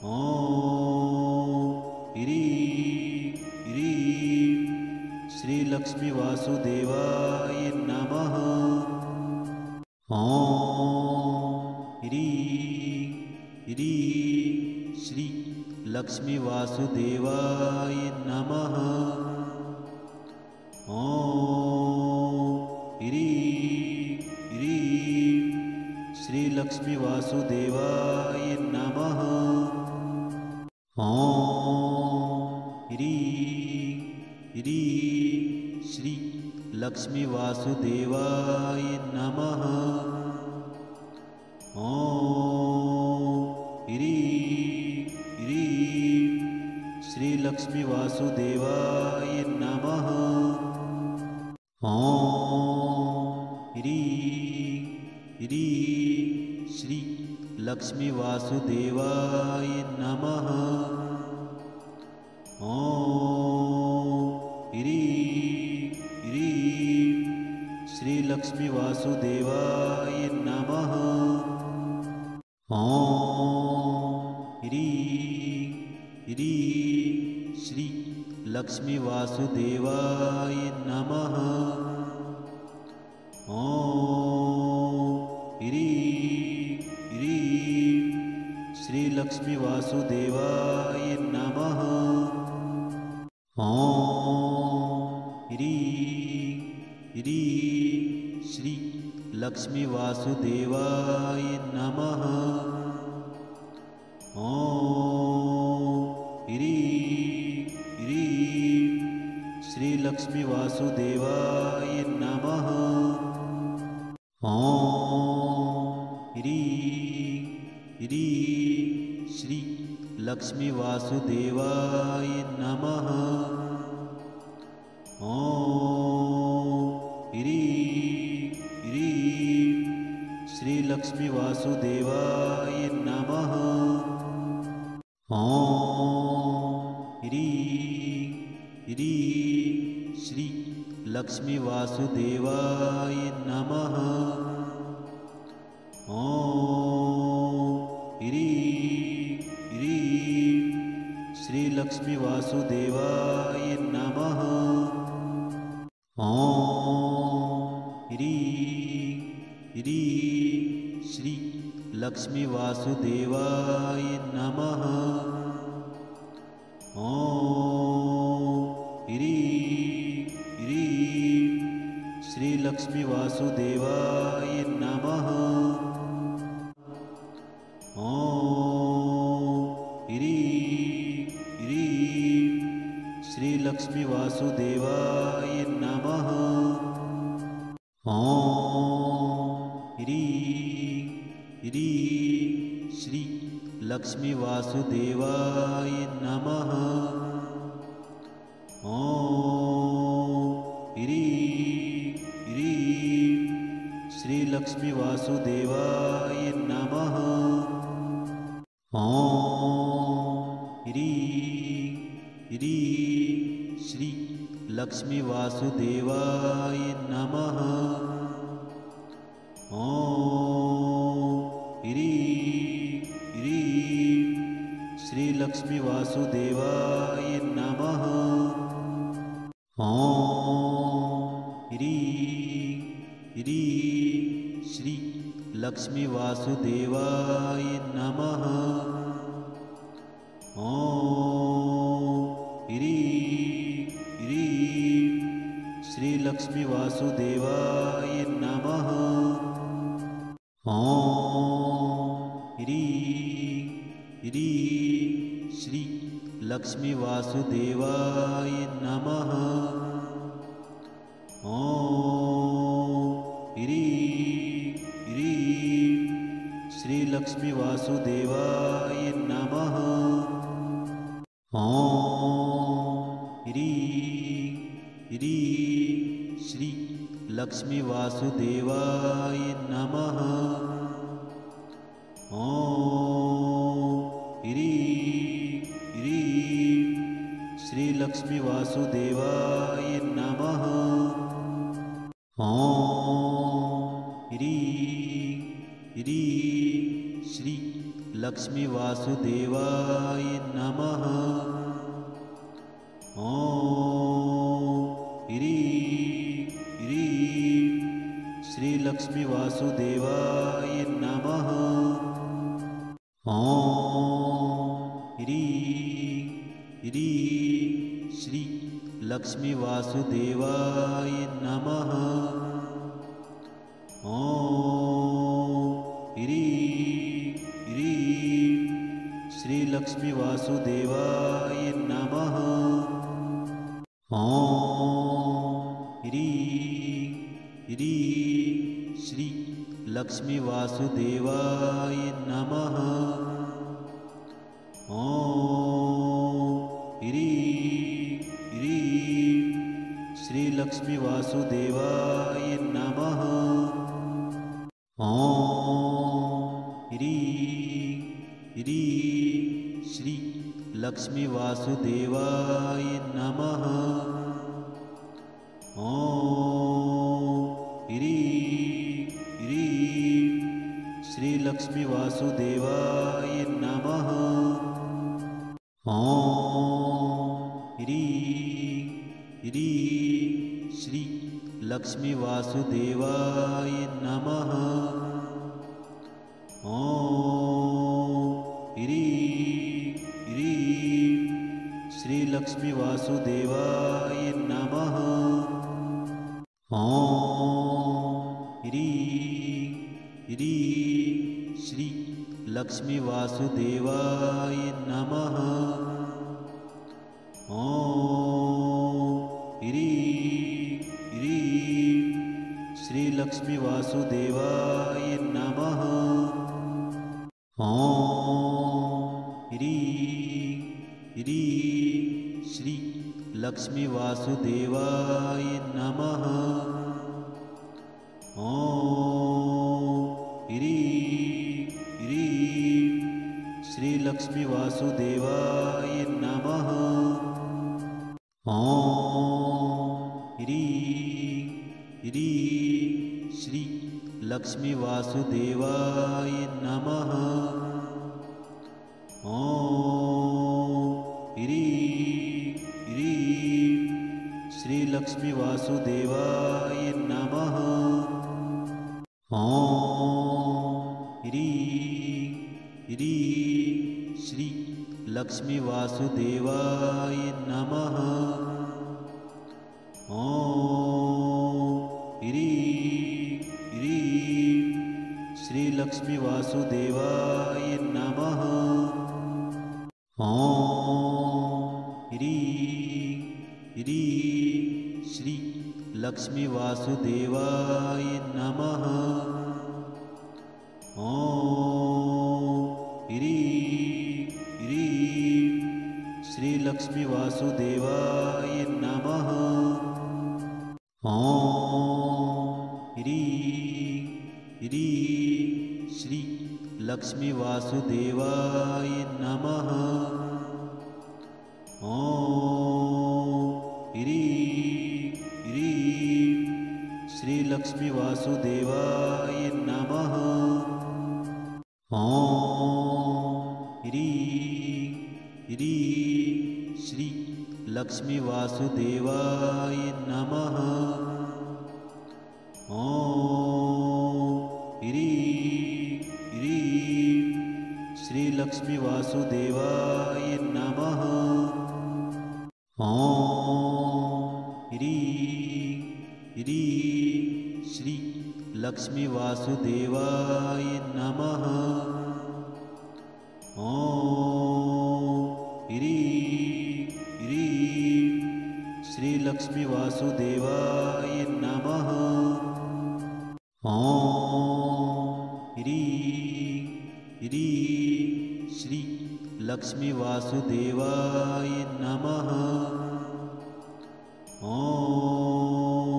S2: ॐ ह्रीं ह्रीं श्री लक्ष्मी वासुदेवाय नमः। ॐ ह्रीं ह्रीं श्री लक्ष्मी वासुदेवाय नमः। ॐ ह्रीं ह्रीं श्री लक्ष्मी वासुदेवाय नमः। ॐ ह्रीं ह्रीं श्री लक्ष्मी वासुदेवाय नमः। ॐ ह्रीं ह्रीं श्री लक्ष्मी वासुदेवाय नमः। ॐ ह्रीं ह्रीं श्री लक्ष्मी वासुदेवाय नमः। ॐ ह्रीं ह्रीं श्री लक्ष्मी वासुदेवाय नमः। ॐ ह्रीं ह्रीं श्री लक्ष्मी वासुदेवाय नमः। ॐ ह्रीं ह्रीं श्री लक्ष्मी वासुदेवाय नमः। ॐ ह्रीं ह्रीं श्री लक्ष्मी वासुदेवाय नमः। ॐ ह्रीं ह्रीं श्री लक्ष्मी वासुदेवाय नमः। ॐ ह्रीं ह्रीं श्री लक्ष्मी वासुदेवाय नमः। ॐ ह्रीं ह्रीं श्री लक्ष्मी वासुदेवाय नमः। ॐ ह्रीं ह्रीं श्री लक्ष्मी वासुदेवाय नमः। ॐ ह्रीं ह्रीं श्री लक्ष्मी वासुदेवाय नमः। ॐ ह्रीं ह्रीं श्री लक्ष्मी वासुदेवाय नमः। ॐ ह्रीं ह्रीं श्री लक्ष्मी वासुदेवाय नमः। ॐ ह्रीं ह्रीं श्री लक्ष्मी वासुदेवाय नमः। ॐ ह्रीं ह्रीं श्री लक्ष्मी वासुदेवाय नमः। ॐ ह्रीं ह्रीं श्री लक्ष्मी वासुदेवाय नमः। ॐ ह्रीं ह्रीं श्री लक्ष्मी वासुदेवाय नमः। ॐ ह्रीं ह्रीं श्री लक्ष्मी वासुदेवाय नमः। ॐ ह्रीं ह्रीं श्री लक्ष्मी वासुदेवाय नमः। ॐ ह्रीं ह्रीं श्री लक्ष्मी वासुदेवाय नमः। ॐ ह्रीं ह्रीं श्री लक्ष्मी वासुदेवाय नमः। लक्ष्मी वासुदेवाय नमः। ॐ ह्रीं ह्रीं श्री लक्ष्मी वासुदेवाय नमः। ॐ ह्रीं ह्रीं श्री लक्ष्मी वासुदेवाय नमः। ॐ ह्रीं ह्रीं श्री लक्ष्मी वासुदेवाय नमः। ॐ ह्रीं ह्रीं श्री लक्ष्मी वासुदेवाय नमः। ॐ ह्रीं ह्रीं श्री लक्ष्मी वासुदेवाय नमः। ॐ ह्रीं ह्रीं श्री लक्ष्मी वासुदेवाय नमः। ॐ ह्रीं ह्रीं श्री लक्ष्मी वासुदेवाय नमः। ॐ ह्रीं ह्रीं श्री लक्ष्मी वासुदेवाय नमः। ॐ ह्रीं ह्रीं श्री लक्ष्मी वासुदेवाय नमः। ॐ ह्रीं ह्रीं श्री लक्ष्मी वासुदेवाय नमः। ॐ ह्रीं ह्रीं श्री लक्ष्मी वासुदेवाय नमः। ॐ ह्रीं ह्रीं श्री लक्ष्मी वासुदेवाय नमः। ॐ ह्रीं ह्रीं श्री लक्ष्मी वासुदेवाय नमः। ॐ ह्रीं ह्रीं श्री लक्ष्मी वासुदेवाय नमः। ॐ ह्रीं ह्रीं श्री लक्ष्मी वासुदेवाय नमः। ॐ ह्रीं ह्रीं श्री लक्ष्मी वासुदेवाय नमः। ॐ ह्रीं ह्रीं श्री लक्ष्मी वासुदेवाय नमः। ॐ ह्रीं ह्रीं श्री लक्ष्मी वासुदेवाय नमः। ॐ ह्रीं ह्रीं श्री लक्ष्मी वासुदेवाय नमः। ॐ ह्रीं ह्रीं श्री लक्ष्मी वासुदेवाय नमः। ॐ ह्रीं ह्रीं श्री लक्ष्मी वासुदेवाय नमः। ॐ ह्रीं ह्रीं श्री लक्ष्मी वासुदेवाय नमः। ॐ ह्रीं ह्रीं श्री लक्ष्मी वासुदेवाय नमः। ॐ ह्रीं ह्रीं श्री लक्ष्मी वासुदेवाय नमः। ॐ ह्रीं ह्रीं श्री लक्ष्मी वासुदेवाय नमः। ॐ ह्रीं ह्रीं श्री लक्ष्मी वासुदेवाय नमः। ॐ ह्रीं ह्रीं श्री लक्ष्मी वासुदेवाय नमः। ॐ ह्रीं ह्रीं श्री लक्ष्मी वासुदेवाय नमः। ॐ ह्रीं लक्ष्मी वासुदेवाय नमः। ओम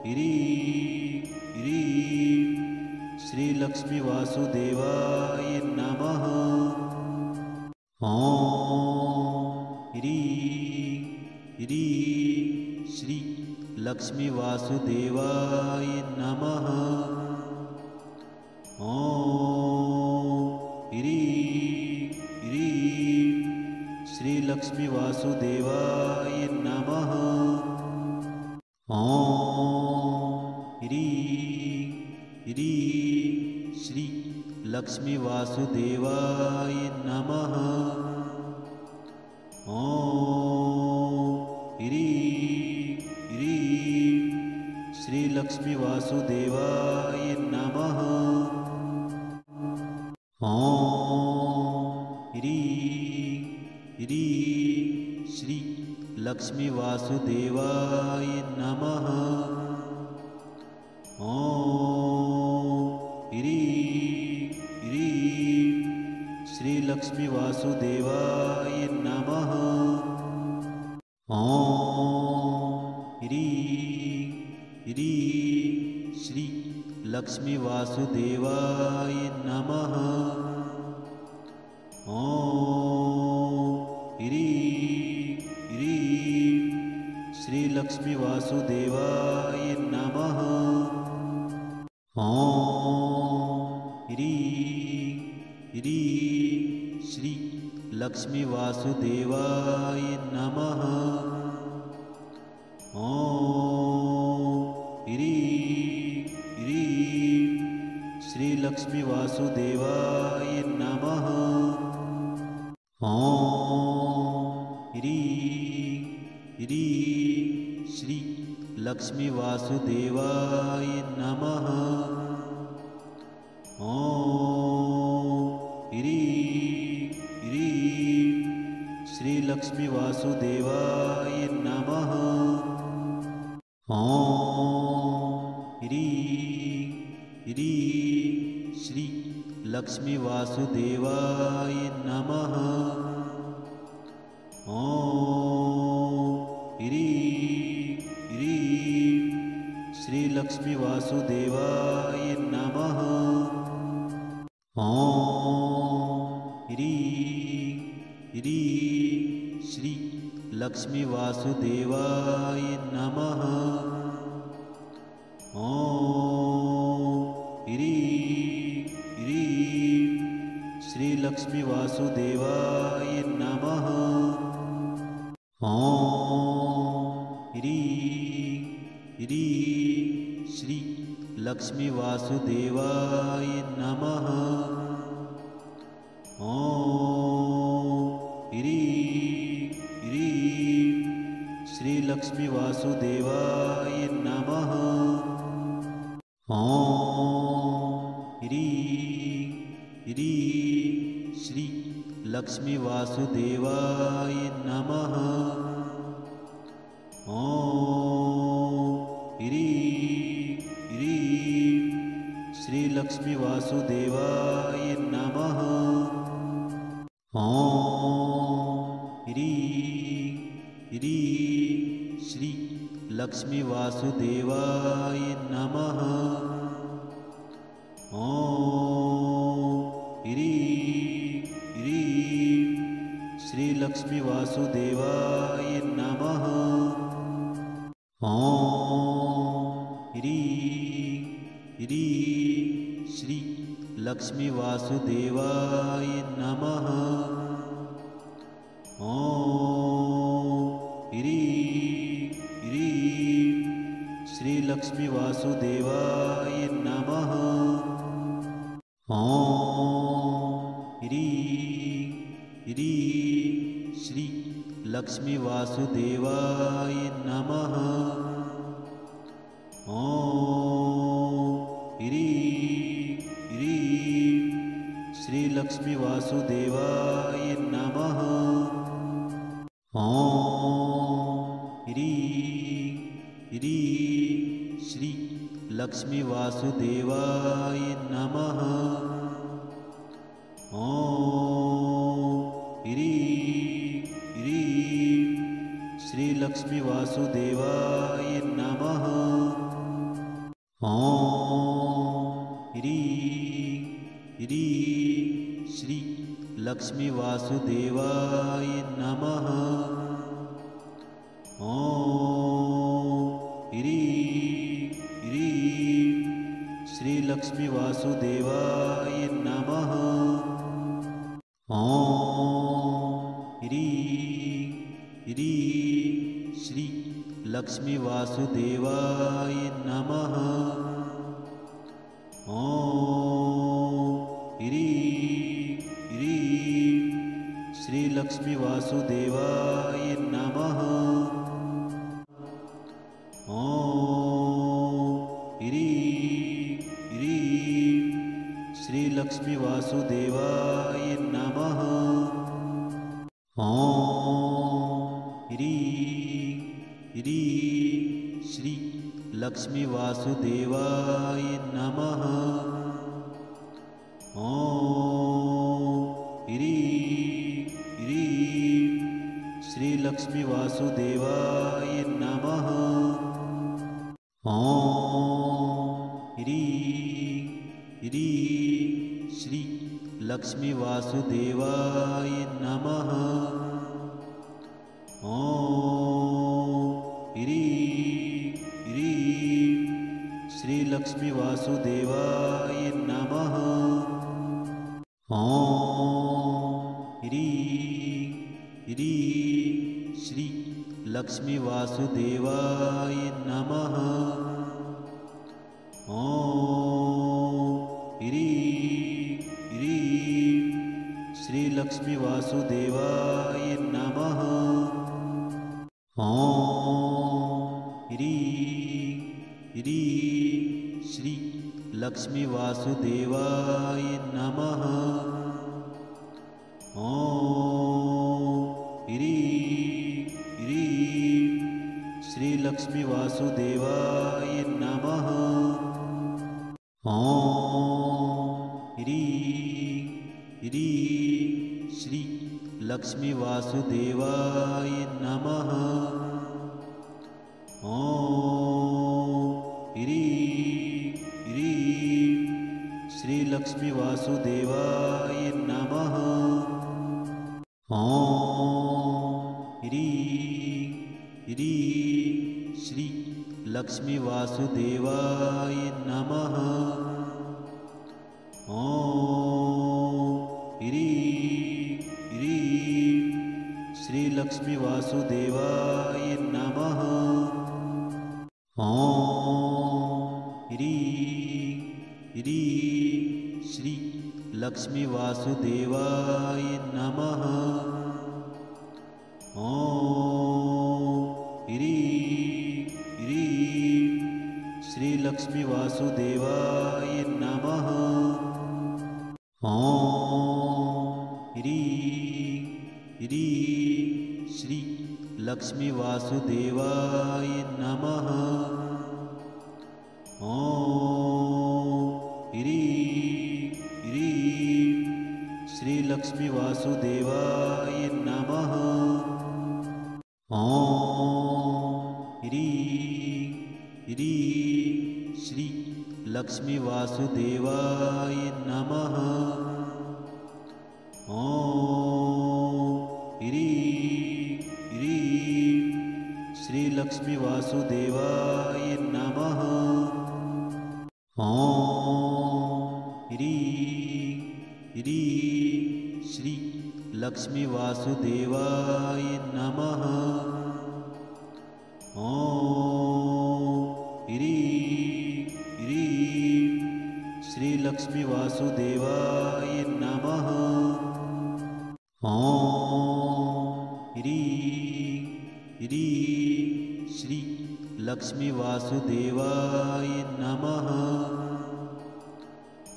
S2: ह्रीं ह्रीं श्री लक्ष्मी वासुदेवाय नमः। ओम ह्रीं ह्रीं श्री लक्ष्मी वासुदेवाय नमः। ओम ह्रीं ह्रीं श्री लक्ष्मी वासुदेवाय नमः। ओम ह्रीं ह्रीं श्री लक्ष्मी वासुदेवाय नमः। ओम ह्रीं ह्रीं श्री लक्ष्मी वासुदेवाय नमः। ओम ह्रीं ह्रीं श्री लक्ष्मी वासुदेवाय नमः। ओम ह्रीं ह्रीं श्री लक्ष्मी वासुदेवाय नमः। ओम ह्रीं ह्रीं श्री लक्ष्मी वासुदेवाय नमः। ओम ह्रीं ह्रीं श्री लक्ष्मी वासुदेवाय नमः। ओम ह्रीं ह्रीं श्री लक्ष्मी वासुदेवाय नमः। ओम ह्रीं ह्रीं श्री लक्ष्मी वासुदेवाय नमः। ओम ह्रीं ह्रीं श्री लक्ष्मी वासुदेवाय नमः। ओम ह्रीं ह्रीं श्री लक्ष्मी वासुदेवाय नमः। ओम ह्रीं ह्रीं श्री लक्ष्मी वासुदेवाय नमः। ओम ह्रीं ह्रीं श्री लक्ष्मी वासुदेवाय नमः। ओम ह्रीं ह्रीं श्री लक्ष्मी वासुदेवाय नमः। ओम ह्रीं ह्रीं श्री लक्ष्मी वासुदेवाय नमः। ओम ह्रीं ह्रीं श्री लक्ष्मी वासुदेवाय नमः। ओम ह्रीं ह्रीं श्री लक्ष्मी वासुदेवाय नमः। ओम ह्रीं ह्रीं श्री लक्ष्मी वासुदेवाय नमः। ओम ह्रीं ह्रीं श्री लक्ष्मी वासुदेवाय नमः। ओम ह्रीं ह्रीं श्री लक्ष्मी वासुदेवाय नमः। ओम ह्रीं ह्रीं श्री लक्ष्मी वासुदेवाय नमः। ओम ह्रीं ह्रीं श्री लक्ष्मी वासुदेवाय नमः। ओम ह्रीं ह्रीं श्री लक्ष्मी वासुदेवाय नमः। ओम ह्रीं ह्रीं श्री लक्ष्मी वासुदेवाय नमः। ओम ह्रीं ह्रीं श्री लक्ष्मी वासुदेवाय नमः। ओम ह्रीं ह्रीं श्री लक्ष्मी वासुदेवाय नमः। ओम ह्रीं ह्रीं श्रीलक्ष्मी वासुदेवाय नमः। ॐ ह्रीं ह्रीं श्री लक्ष्मी वासुदेवाय नमः। ॐ ह्रीं ह्रीं श्री लक्ष्मी वासुदेवाय नमः। ॐ ह्रीं ह्रीं श्री लक्ष्मी वासुदेवाय नमः। ॐ ह्रीं ह्रीं श्री लक्ष्मी वासुदेवाय नमः। ॐ ह्रीं ह्रीं श्री लक्ष्मी वासुदेवाय नमः। ॐ ह्रीं ह्रीं श्री लक्ष्मी वासुदेवाय नमः। ॐ ह्रीं ह्रीं श्री लक्ष्मी वासुदेवाय नमः। ॐ ह्रीं ह्रीं श्री लक्ष्मी वासुदेवाय नमः। ॐ ह्रीं ह्रीं श्री लक्ष्मी वासुदेवाय नमः। ॐ ह्रीं ह्रीं श्री लक्ष्मी वासुदेवाय नमः। ॐ ह्रीं ह्रीं श्री लक्ष्मी वासुदेवाय नमः। ॐ ह्रीं ह्रीं श्री लक्ष्मी वासुदेवाय नमः। ॐ ह्रीं ह्रीं श्री लक्ष्मी वासुदेवाय नमः। ॐ ह्रीं ह्रीं श्री लक्ष्मी वासुदेवाय नमः। ॐ ह्रीं ह्रीं श्री लक्ष्मी वासुदेवाय नमः। ॐ ह्रीं ह्रीं श्री लक्ष्मी वासुदेवाय नमः। ॐ ह्रीं ह्रीं श्री लक्ष्मी वासुदेवाय नमः। ॐ ह्रीं ह्रीं श्री लक्ष्मी वासुदेवाय नमः। ॐ ह्रीं ह्रीं श्री लक्ष्मी वासुदेवाय नमः। ॐ ह्रीं ह्रीं श्री लक्ष्मी वासुदेवाय नमः। ॐ ह्रीं ह्रीं श्री लक्ष्मी वासुदेवाय नमः। ॐ ह्रीं ह्रीं श्री लक्ष्मी वासुदेवाय नमः। ॐ ह्रीं ह्रीं श्री लक्ष्मी वासुदेवाय नमः। ॐ ह्रीं ह्रीं श्री लक्ष्मी वासुदेवाय नमः। ॐ ह्रीं ह्रीं श्री लक्ष्मी वासुदेवाय नमः। ॐ ह्रीं ह्रीं श्री लक्ष्मी वासुदेवाय नमः।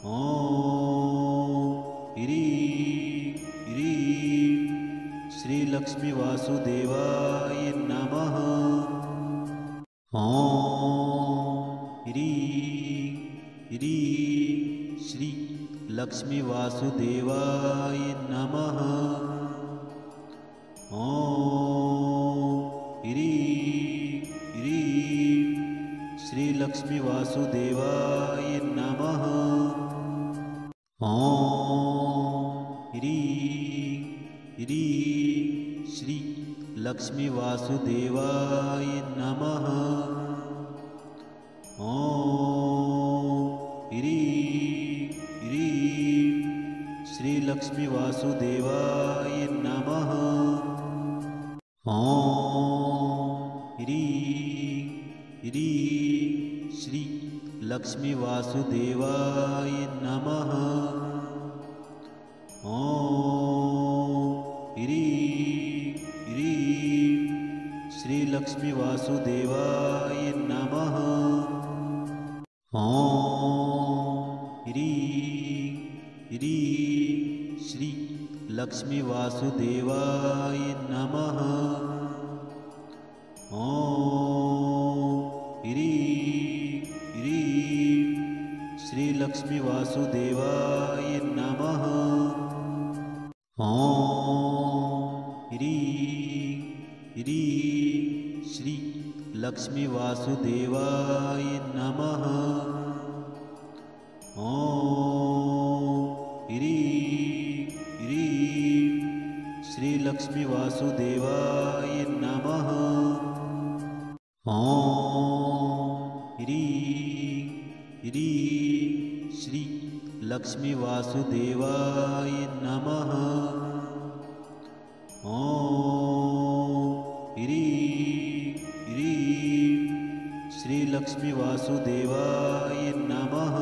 S2: ॐ ह्रीं ह्रीं श्री लक्ष्मी वासुदेवाय नमः। ॐ ह्रीं ह्रीं श्री लक्ष्मी वासुदेवाय नमः। लक्ष्मी वासुदेवाय नमः। ॐ ह्रीं ह्रीं श्री लक्ष्मी वासुदेवाय नमः। ॐ ह्रीं ह्रीं श्री लक्ष्मी वासुदेवाय नमः। ॐ ह्रीं ह्रीं श्री लक्ष्मी वासुदेवाय नमः। ॐ ह्रीं ह्रीं श्री लक्ष्मी वासुदेवाय नमः। ॐ ह्रीं ह्रीं श्री लक्ष्मी वासुदेवाय नमः। ॐ ह्रीं ह्रीं श्री लक्ष्मी वासुदेवाय नमः। ॐ ह्रीं ह्रीं श्री लक्ष्मी वासुदेवाय नमः। ॐ ह्रीं ह्रीं श्री लक्ष्मी वासुदेवाय नमः। ॐ ह्रीं ह्रीं श्री लक्ष्मी वासुदेवाय नमः। ॐ ह्रीं ह्रीं श्री लक्ष्मी वासुदेवाय नमः।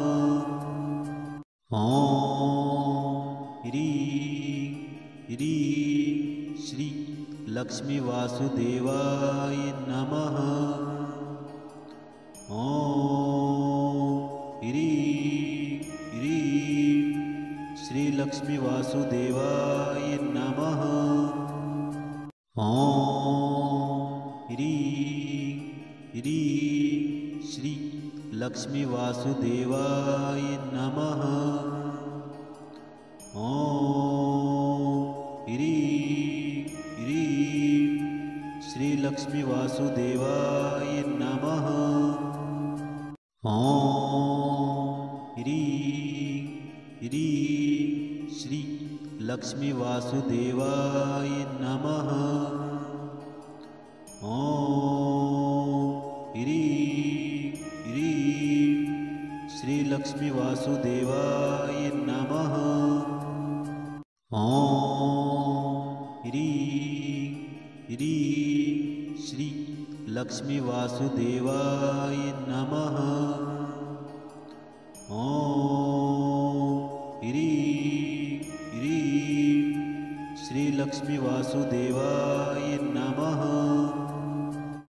S2: ॐ ह्रीं ह्रीं श्री लक्ष्मी वासुदेवाय नमः। ॐ ह्रीं ह्रीं श्री लक्ष्मी वासुदेवाय नमः। ॐ ह्रीं ह्रीं श्री लक्ष्मी वासुदेवाय नमः। ॐ ह्रीं ह्रीं श्री लक्ष्मी वासुदेवाय नमः। ॐ ह्रीं ह्रीं श्री लक्ष्मी वासुदेवाय नमः। ॐ ह्रीं ह्रीं श्री लक्ष्मी वासुदेवाय नमः। ॐ ह्रीं ह्रीं श्री लक्ष्मी वासुदेवाय नमः। ॐ ह्रीं ह्रीं श्री लक्ष्मी वासुदेवाय